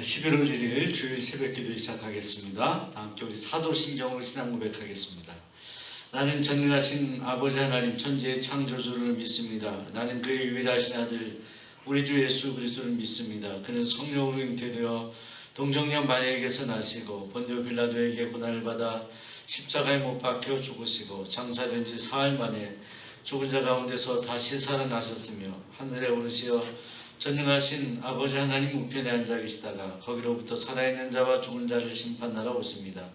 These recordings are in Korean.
11월 1일 주일 새벽기도 시작하겠습니다. 다 함께 우리 사도신경으로 신앙 고백하겠습니다. 나는 전능하신 아버지 하나님 천지의 창조주를 믿습니다. 나는 그의 유일하신 아들 우리 주 예수 그리스도를 믿습니다. 그는 성령으로 잉태되어 동정녀 마리아에게서 나시고 본디오 빌라도에게 고난을 받아 십자가에 못 박혀 죽으시고 장사된 지 사흘 만에 죽은 자 가운데서 다시 살아나셨으며 하늘에 오르시어 전능하신 아버지 하나님 우편에 앉아 계시다가 거기로부터 살아있는 자와 죽은 자를 심판하러 오십니다.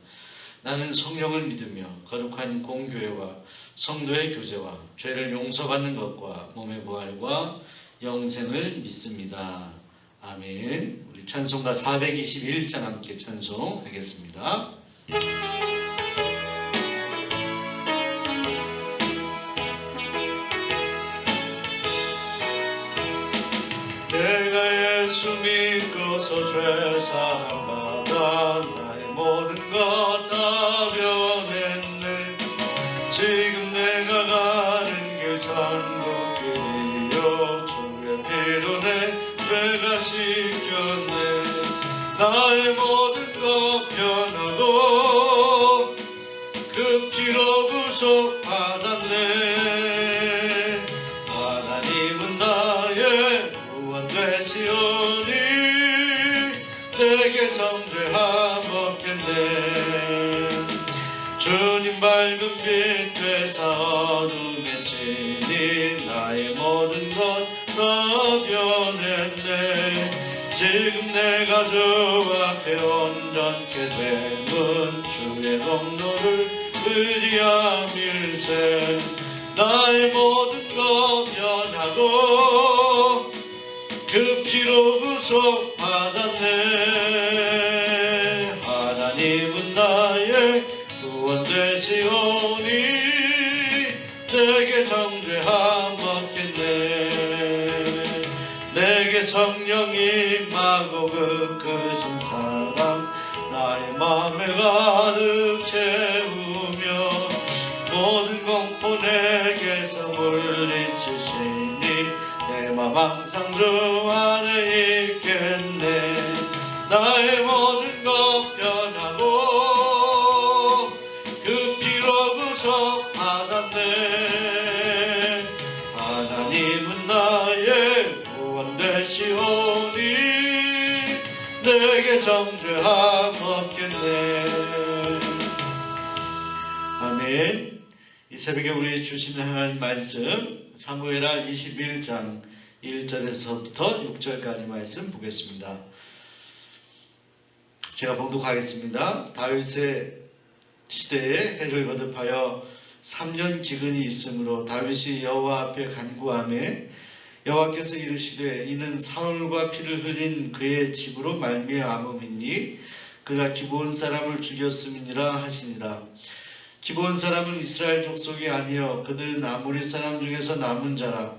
나는 성령을 믿으며 거룩한 공교회와 성도의 교제와 죄를 용서받는 것과 몸의 부활과 영생을 믿습니다. 아멘. 우리 찬송가 421장 함께 찬송하겠습니다. 내가 예수 믿고서 죄사함 받아 나의 모든 것 다 변했네. 지금 내가 가는 길 천국 길이요 주의 피로 내 죄가 씻겼네. 나의 모든 것 변하고 그 피로 구속받았네. 하나님은 나의 구원 되시오니 내게 정죄함 없겠네. 주님 밝은 빛 되사 어둠에 치니 나의 모든 것 다 변했네. 지금 내가 주 앞에 온전케 됨은 주의 공로를 의지함일세. 나의 모든 것 변하고 그 피로 구속받았네. 하나님은 나의 구원 되시오니 내게 정죄함 없겠네. 내게 성령이 임하고 그 크신 사랑 나의 맘에 가득 채우며 모든 공포 내게서 물리치시니 내 맘 항상 주 안에 있겠네. 나의 모든 것 변하고 그 피로 구속받았네. 하나님은 나의 구원 되시오니 내게 정죄함 없겠네. 아멘. 이 새벽에 우리 주시는 하나님 말씀 사무엘하 21장 1절에서부터 6절까지 말씀 보겠습니다. 제가 봉독하겠습니다. 다윗의 시대에 해를 거듭하여 3년 기근이 있으므로 다윗이 여호와 앞에 간구하매 여호와께서 이르시되 이는 사울과 피를 흘린 그의 집으로 말미암음이니 그가 기브온 사람을 죽였음이니라 하시니라. 기브온 사람은 이스라엘 족속이 아니여 그들은 아모리 사람 중에서 남은 자라.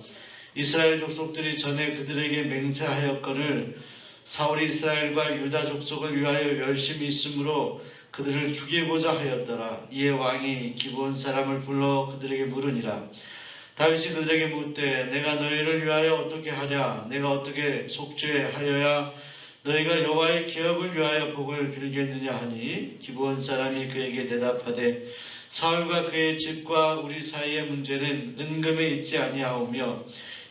이스라엘 족속들이 전에 그들에게 맹세하였거늘 사울이 이스라엘과 유다 족속을 위하여 열심히 있으므로 그들을 죽이고자 하였더라. 이에 왕이 기브온 사람을 불러 그들에게 물으니라. 다윗이 그들에게 묻되 내가 너희를 위하여 어떻게 하랴? 내가 어떻게 속죄하여야 너희가 여호와의 기업을 위하여 복을 빌겠느냐 하니 기브온 사람이 그에게 대답하되 사울과 그의 집과 우리 사이의 문제는 은금에 있지 아니하오며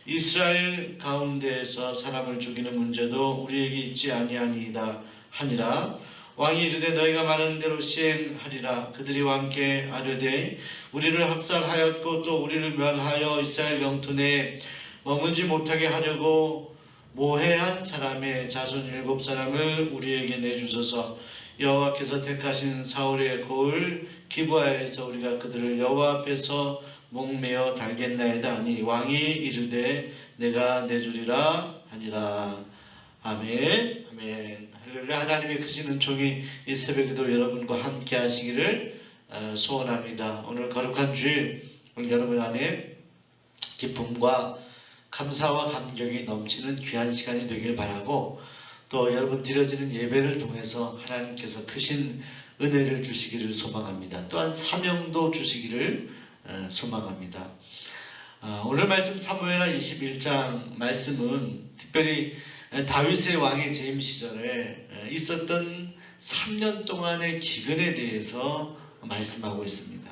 이스라엘 가운데에서 사람을 죽이는 문제도 우리에게 있지 아니하니이다 하니라. 왕이 이르되 너희가 말하는 대로 시행하리라. 그들이 왕께 아뢰되 우리를 학살하였고 또 우리를 멸하여 이스라엘 영토 내에 머물지 못하게 하려고 모해한 사람의 자손 7사람을 우리에게 내주소서. 여호와께서 택하신 사울의 고을 기브아에서 우리가 그들을 여호와 앞에서 목매어 달겠나이다 하니 왕이 이르되 내가 내주리라 하니라. 아멘. 아멘. 할렐루야. 하나님의 크신 은총이 이 새벽에도 여러분과 함께 하시기를 소원합니다. 오늘 거룩한 주일 오늘 여러분 안에 기쁨과 감사와 감격이 넘치는 귀한 시간이 되길 바라고 또 여러분 드려지는 예배를 통해서 하나님께서 크신 은혜를 주시기를 소망합니다. 또한 사명도 주시기를 소망합니다. 오늘 말씀 사무엘하 21장 말씀은 특별히 다윗의 왕의 재임 시절에 있었던 3년 동안의 기근에 대해서 말씀하고 있습니다.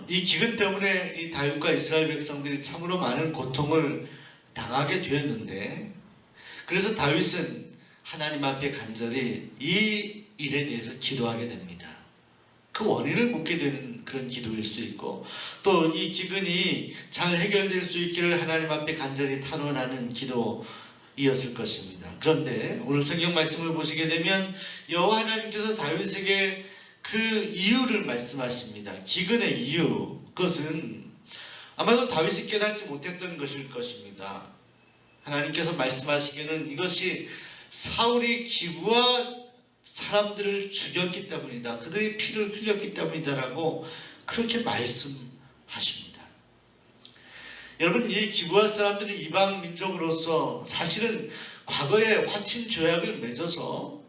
이 기근 때문에 이 다윗과 이스라엘 백성들이 참으로 많은 고통을 당하게 되었는데, 그래서 다윗은 하나님 앞에 간절히 이 일에 대해서 기도하게 됩니다. 그 원인을 묻게 되는 그런 기도일 수 있고, 또 이 기근이 잘 해결될 수 있기를 하나님 앞에 간절히 탄원하는 기도이었을 것입니다. 그런데 오늘 성경 말씀을 보시게 되면 여호와 하나님께서 다윗에게 그 이유를 말씀하십니다. 기근의 이유, 그것은 아마도 다윗이 깨닫지 못했던 것일 것입니다. 하나님께서 말씀하시기는 이것이 사울이 기브와 사람들을 죽였기 때문이다, 그들의 피를 흘렸기 때문이다라고 그렇게 말씀하십니다. 여러분, 이 기브와 사람들이 이방 민족으로서 사실은 과거에 화친 조약을 맺어서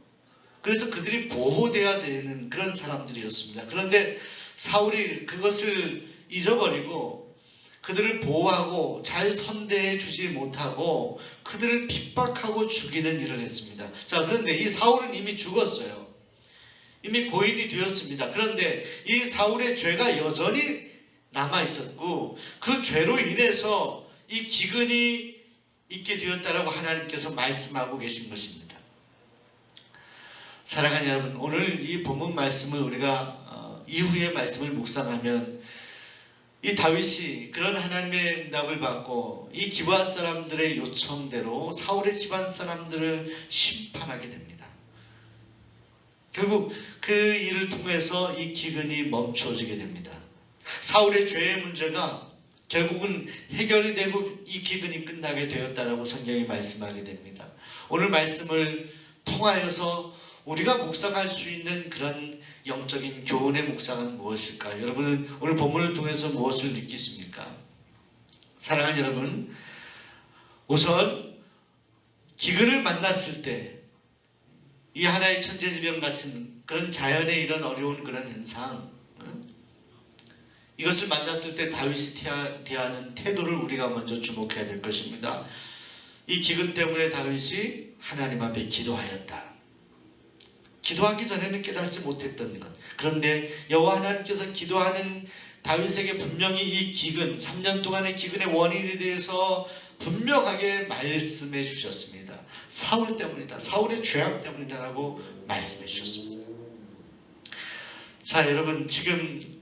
그래서 그들이 보호되어야 되는 그런 사람들이었습니다. 그런데 사울이 그것을 잊어버리고 그들을 보호하고 잘 선대해 주지 못하고 그들을 핍박하고 죽이는 일을 했습니다. 자, 그런데 이 사울은 이미 죽었어요. 이미 고인이 되었습니다. 그런데 이 사울의 죄가 여전히 남아 있었고 그 죄로 인해서 이 기근이 있게 되었다라고 하나님께서 말씀하고 계신 것입니다. 사랑하는 여러분, 오늘 이 본문 말씀을 우리가 이후의 말씀을 묵상하면 이 다윗이 그런 하나님의 응답을 받고 이 기브아 사람들의 요청대로 사울의 집안 사람들을 심판하게 됩니다. 결국 그 일을 통해서 이 기근이 멈춰지게 됩니다. 사울의 죄의 문제가 결국은 해결이 되고 이 기근이 끝나게 되었다라고 성경이 말씀하게 됩니다. 오늘 말씀을 통하여서 우리가 묵상할 수 있는 그런 영적인 교훈의 묵상은 무엇일까요? 여러분은 오늘 본문을 통해서 무엇을 느끼십니까? 사랑하는 여러분, 우선 기근을 만났을 때 이 하나의 천재지변 같은 그런 자연의 이런 어려운 그런 현상, 이것을 만났을 때 다윗이 대하는 태도를 우리가 먼저 주목해야 될 것입니다. 이 기근 때문에 다윗이 하나님 앞에 기도하였다. 기도하기 전에는 깨닫지 못했던 것. 그런데 여호와 하나님께서 기도하는 다윗에게 분명히 이 기근, 3년 동안의 기근의 원인에 대해서 분명하게 말씀해 주셨습니다. 사울 때문이다, 사울의 죄악 때문이다라고 말씀해 주셨습니다. 자, 여러분, 지금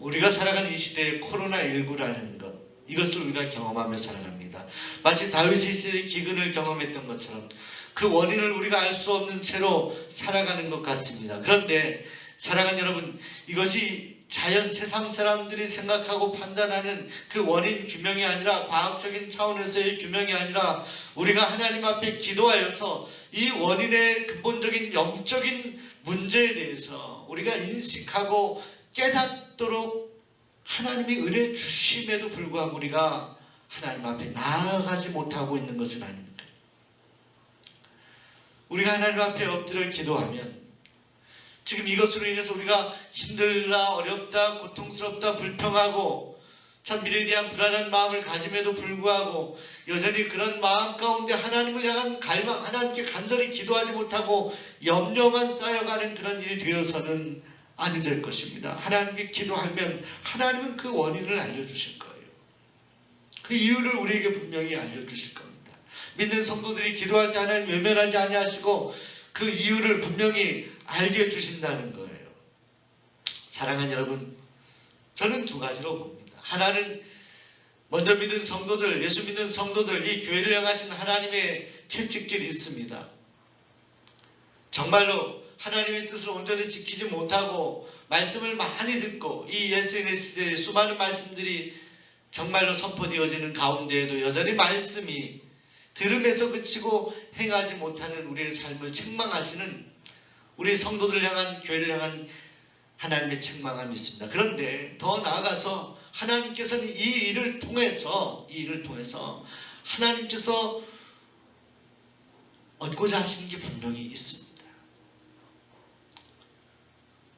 우리가 살아가는 이 시대에 코로나19라는 것, 이것을 우리가 경험하며 살아갑니다. 마치 다윗이 시대의 기근을 경험했던 것처럼 그 원인을 우리가 알 수 없는 채로 살아가는 것 같습니다. 그런데 사랑하는 여러분, 이것이 자연 세상 사람들이 생각하고 판단하는 그 원인 규명이 아니라, 과학적인 차원에서의 규명이 아니라 우리가 하나님 앞에 기도하여서 이 원인의 근본적인 영적인 문제에 대해서 우리가 인식하고 깨닫도록 하나님이 은혜 주심에도 불구하고 우리가 하나님 앞에 나아가지 못하고 있는 것은 아닙니까? 우리가 하나님 앞에 엎드려 기도하면 지금 이것으로 인해서 우리가 힘들다, 어렵다, 고통스럽다, 불평하고 참 미래에 대한 불안한 마음을 가짐에도 불구하고 여전히 그런 마음 가운데 하나님을 향한 갈망, 하나님께 간절히 기도하지 못하고 염려만 쌓여가는 그런 일이 되어서는 아니 될 것입니다. 하나님께 기도하면 하나님은 그 원인을 알려주실 거예요. 그 이유를 우리에게 분명히 알려주실 겁니다. 믿는 성도들이 기도할 때 하나님 외면하지 아니하시고 그 이유를 분명히 알게 해주신다는 거예요. 사랑하는 여러분, 저는 두 가지로 봅니다. 하나는 먼저 믿은 성도들, 예수 믿는 성도들, 이 교회를 향하신 하나님의 채찍질이 있습니다. 정말로 하나님의 뜻을 온전히 지키지 못하고 말씀을 많이 듣고 이 SNS 시대에 수많은 말씀들이 정말로 선포되어지는 가운데에도 여전히 말씀이 들음에서 그치고 행하지 못하는 우리의 삶을 책망하시는 우리 성도들 향한, 교회를 향한 하나님의 책망함이 있습니다. 그런데 더 나아가서 하나님께서는 이 일을 통해서 하나님께서 얻고자 하시는 게 분명히 있습니다.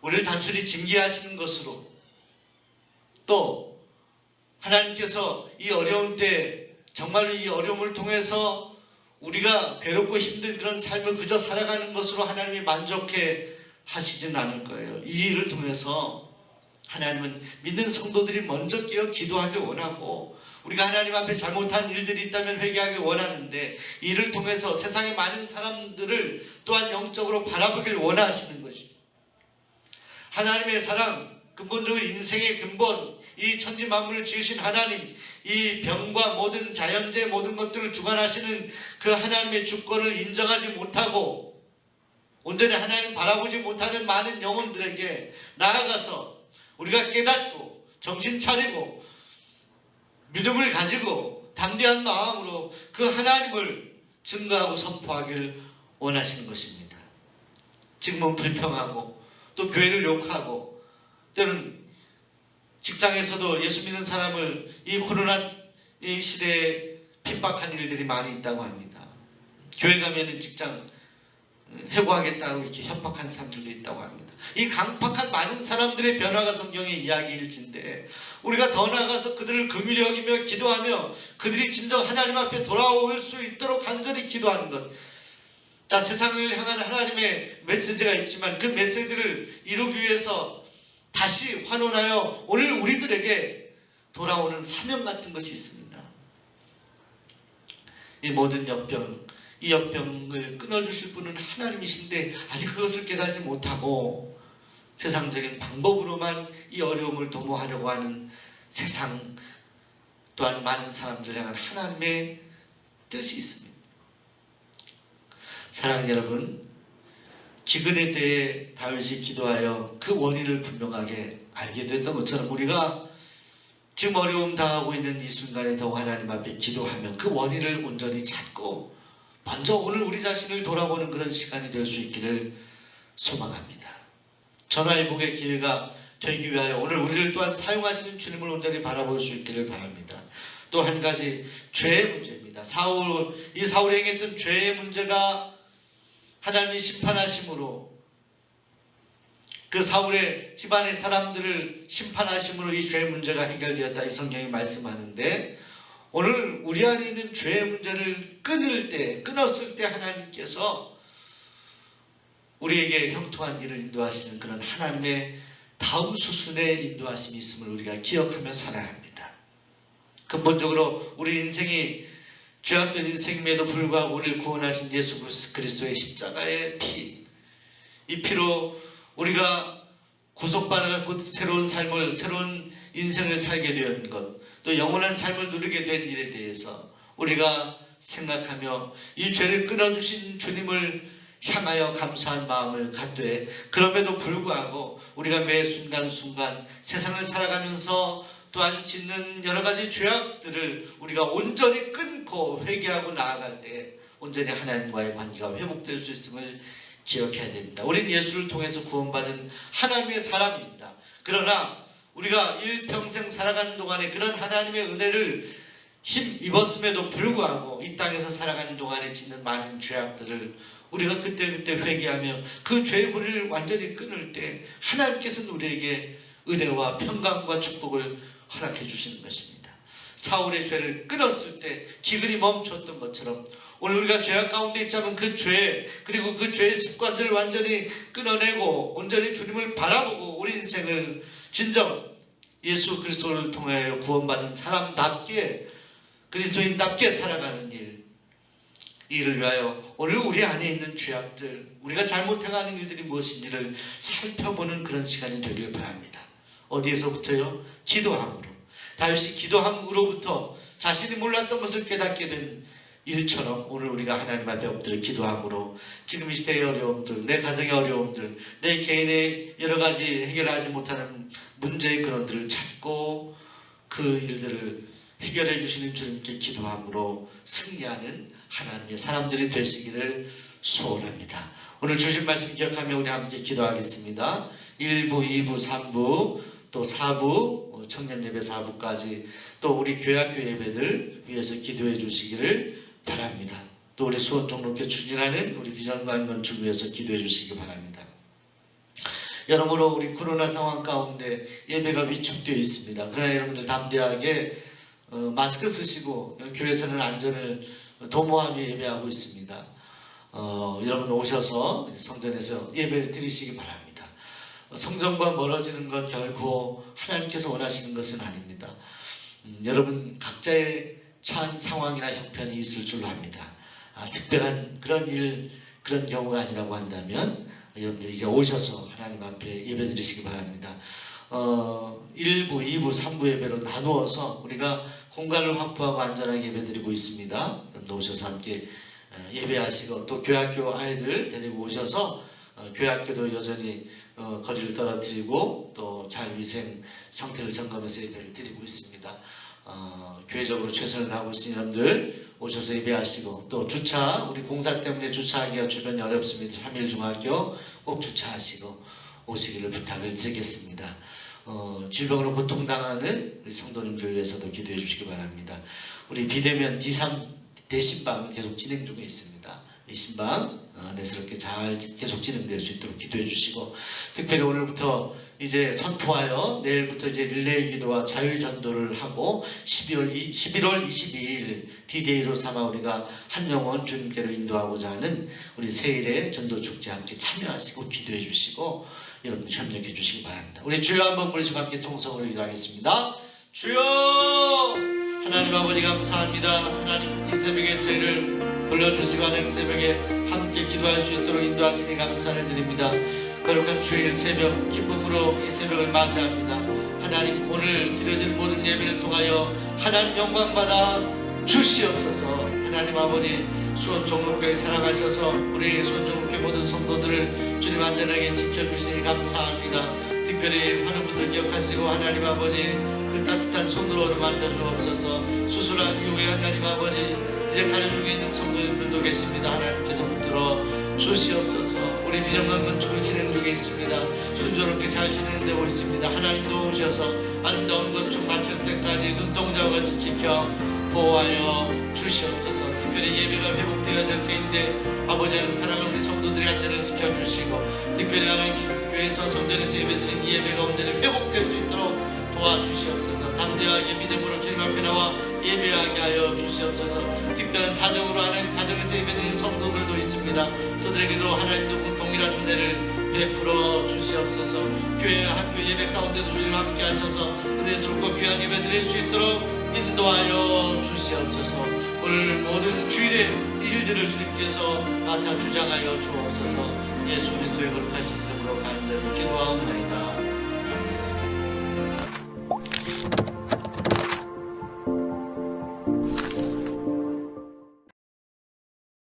우리를 단순히 징계하시는 것으로, 또 하나님께서 이 어려운 때 정말로 이 어려움을 통해서 우리가 괴롭고 힘든 그런 삶을 그저 살아가는 것으로 하나님이 만족해 하시진 않을 거예요. 이 일을 통해서 하나님은 믿는 성도들이 먼저 깨어 기도하길 원하고, 우리가 하나님 앞에 잘못한 일들이 있다면 회개하길 원하는데, 이를 통해서 세상의 많은 사람들을 또한 영적으로 바라보길 원하시는 것입니다. 하나님의 사랑, 근본적으로 인생의 근본, 이 천지 만물을 지으신 하나님, 이 병과 모든 자연재 모든 것들을 주관하시는 그 하나님의 주권을 인정하지 못하고 온전히 하나님 바라보지 못하는 많은 영혼들에게 나아가서 우리가 깨닫고 정신 차리고 믿음을 가지고 담대한 마음으로 그 하나님을 증거하고 선포하길 원하시는 것입니다. 지금은 불평하고 또 교회를 욕하고 때로는 직장에서도 예수 믿는 사람을 이 코로나 이 시대에 핍박한 일들이 많이 있다고 합니다. 교회 가면은 직장 해고하겠다고 이렇게 협박한 사람들도 있다고 합니다. 이 강팍한 많은 사람들의 변화가 성경의 이야기일진데, 우리가 더 나아가서 그들을 긍휼히 여기며 기도하며 그들이 진정 하나님 앞에 돌아올 수 있도록 간절히 기도하는 것. 자, 세상을 향한 하나님의 메시지가 있지만 그 메시지를 이루기 위해서 다시 환원하여 오늘 우리들에게 돌아오는 사명 같은 것이 있습니다. 이 모든 역병, 이 역병을 끊어주실 분은 하나님이신데 아직 그것을 깨닫지 못하고 세상적인 방법으로만 이 어려움을 도모하려고 하는 세상, 또한 많은 사람들을 향한 하나님의 뜻이 있습니다. 사랑하는 여러분, 기근에 대해 다윗이 기도하여 그 원인을 분명하게 알게 됐던 것처럼 우리가 지금 어려움 당하고 있는 이 순간에 더욱 하나님 앞에 기도하면 그 원인을 온전히 찾고 먼저 오늘 우리 자신을 돌아보는 그런 시간이 될 수 있기를 소망합니다. 전화위복의 기회가 되기 위하여 오늘 우리를 또한 사용하시는 주님을 온전히 바라볼 수 있기를 바랍니다. 또 한 가지, 죄의 문제입니다. 이 사울이 행했던 죄의 문제가 하나님이 심판하심으로, 그 사울의 집안의 사람들을 심판하심으로 이 죄의 문제가 해결되었다, 이 성경이 말씀하는데, 오늘 우리 안에 있는 죄의 문제를 끊었을 때 하나님께서 우리에게 형통한 길을 인도하시는 그런 하나님의 다음 수순의 인도하심이 있음을 우리가 기억하며 살아야 합니다. 근본적으로 우리 인생이 죄악된 인생임에도 불구하고 우리를 구원하신 예수 그리스도의 십자가의 피, 이 피로 우리가 구속받아서 새로운 삶을, 새로운 인생을 살게 된 것, 또 영원한 삶을 누리게 된 일에 대해서 우리가 생각하며 이 죄를 끊어주신 주님을 향하여 감사한 마음을 갖되, 그럼에도 불구하고 우리가 매 순간순간 세상을 살아가면서 또한 짓는 여러 가지 죄악들을 우리가 온전히 끊고 회개하고 나아갈 때 온전히 하나님과의 관계가 회복될 수 있음을 기억해야 됩니다. 우리는 예수를 통해서 구원받은 하나님의 사람입니다. 그러나 우리가 일평생 살아가는 동안에 그런 하나님의 은혜를 힘입었음에도 불구하고 이 땅에서 살아가는 동안에 짓는 많은 죄악들을 우리가 그때그때 회개하며 그 죄의 고리를 완전히 끊을 때 하나님께서는 우리에게 은혜와 평강과 축복을 허락해 주시는 것입니다. 사울의 죄를 끊었을 때 기근이 멈췄던 것처럼 오늘 우리가 죄악 가운데 있자면 그 죄, 그리고 그 죄의 습관들을 완전히 끊어내고 온전히 주님을 바라보고 우리 인생을 진정 예수 그리스도를 통하여 구원받은 사람답게, 그리스도인답게 살아가는 일, 이를 위하여 오늘 우리 안에 있는 죄악들, 우리가 잘못해가는 일들이 무엇인지를 살펴보는 그런 시간이 되길 바랍니다. 어디에서부터요? 기도함으로. 다윗이 기도함으로부터 자신이 몰랐던 것을 깨닫게 된 일처럼 오늘 우리가 하나님 앞에 엎드려 기도함으로 지금 이 시대의 어려움들, 내 가정의 어려움들, 내 개인의 여러 가지 해결하지 못하는 문제의 근원들을 찾고 그 일들을 해결해 주시는 주님께 기도함으로 승리하는 하나님의 사람들이 되시기를 소원합니다. 오늘 주신 말씀 기억하며 우리 함께 기도하겠습니다. 1부, 2부, 3부, 또 4부, 청년 예배 4부까지 또 우리 교회학교 예배들 위해서 기도해 주시기를 바랍니다. 또 우리 수원 종로교회 추진하는 우리 비전관 건축 위해서 기도해 주시기 바랍니다. 여러모로 우리 코로나 상황 가운데 예배가 위축되어 있습니다. 그러나 여러분들 담대하게 마스크 쓰시고 교회에서는 안전을 도모하며 예배하고 있습니다. 여러분 오셔서 성전에서 예배를 드리시기 바랍니다. 성전과 멀어지는 것 결코 하나님께서 원하시는 것은 아닙니다. 여러분 각자의 처한 상황이나 형편이 있을 줄로 합니다. 특별한 그런 경우가 아니라고 한다면 여러분들 이제 오셔서 하나님 앞에 예배 드리시기 바랍니다. 1부, 2부, 3부 예배로 나누어서 우리가 공간을 확보하고 안전하게 예배 드리고 있습니다. 여러분 오셔서 함께 예배하시고 또 교회학교 아이들 데리고 오셔서 교회학교도 여전히 거리를 떨어뜨리고 또 잘 위생 상태를 점검해서 예배를 드리고 있습니다. 교회적으로 최선을 다하고 있으니 여러분들 오셔서 예배하시고 또 주차 우리 공사 때문에 주차하기가 주변이 어렵습니다. 3일 중학교 꼭 주차하시고 오시기를 부탁을 드리겠습니다. 질병으로 고통당하는 우리 성도님들 위해서도 기도해 주시기 바랍니다. 우리 비대면 대신방은 계속 진행 중에 있습니다. 이 신방 안에스럽게 잘 계속 진행될 수 있도록 기도해 주시고 특별히 오늘부터 이제 선포하여 내일부터 이제 릴레이 기도와 자율 전도를 하고 11월 22일 D-Day로 삼아 우리가 한 영혼 주님께로 인도하고자 하는 우리 세일의 전도 축제 함께 참여하시고 기도해 주시고 여러분들 협력해 주시기 바랍니다. 우리 주여 한번 부르시고 함께 통성으로 기도하겠습니다. 주여 하나님 아버지 감사합니다. 하나님 이 새벽에 저희를 불러주시고 하나님 새벽에 함께 기도할 수 있도록 인도하시니 감사를 드립니다. 거룩한 주일 새벽 기쁨으로 이 새벽을 맞이합니다. 하나님 오늘 드려진 모든 예배를 통하여 하나님 영광받아 주시옵소서. 하나님 아버지 수원 종로교회 사랑하셔서 우리 수원 종로교회 모든 성도들을 주님 안전하게 지켜주시니 감사합니다. 특별히 많은 분들 기억하시고 하나님 아버지 그 따뜻한 손으로 만져주옵소서. 수술한 이후에 하나님 아버지 이제 가려 중에 있는 성도님들도 계십니다. 하나님께서 붙들어 주시옵소서. 우리 비정한 건축을 진행 중에 있습니다. 순조롭게 잘 진행되고 있습니다. 하나님도 오셔서 아름다운 건축 마칠 때까지 눈동자와 같이 지켜 보호하여 주시옵소서. 특별히 예배가 회복되어야 될 때인데 아버지 하나님 사랑하는 우리 성도들의 안전을 지켜주시고 특별히 하나님 교회에서 성전에서 예배드린 이 예배가 온전히 회복될 수 있도록 도와주시옵소서. 담대하게 믿음으로 주님 앞에 나와 예배하게 하여 주시옵소서. 특별한 사정으로 하나님 가정에서 예배드리는 성도들도 있습니다. 저들에게도 하나님도 동일한 은혜를 베풀어 주시옵소서. 교회 학교 예배 가운데도 주님 함께 하셔서 은혜스럽고 귀한 예배 드릴 수 있도록 인도하여 주시옵소서. 오늘 모든 주일의 일들을 주님께서 맡아 주장하여 주옵소서. 예수 그리스도의 거룩하신 이름으로 간절히 기도하옵나이다.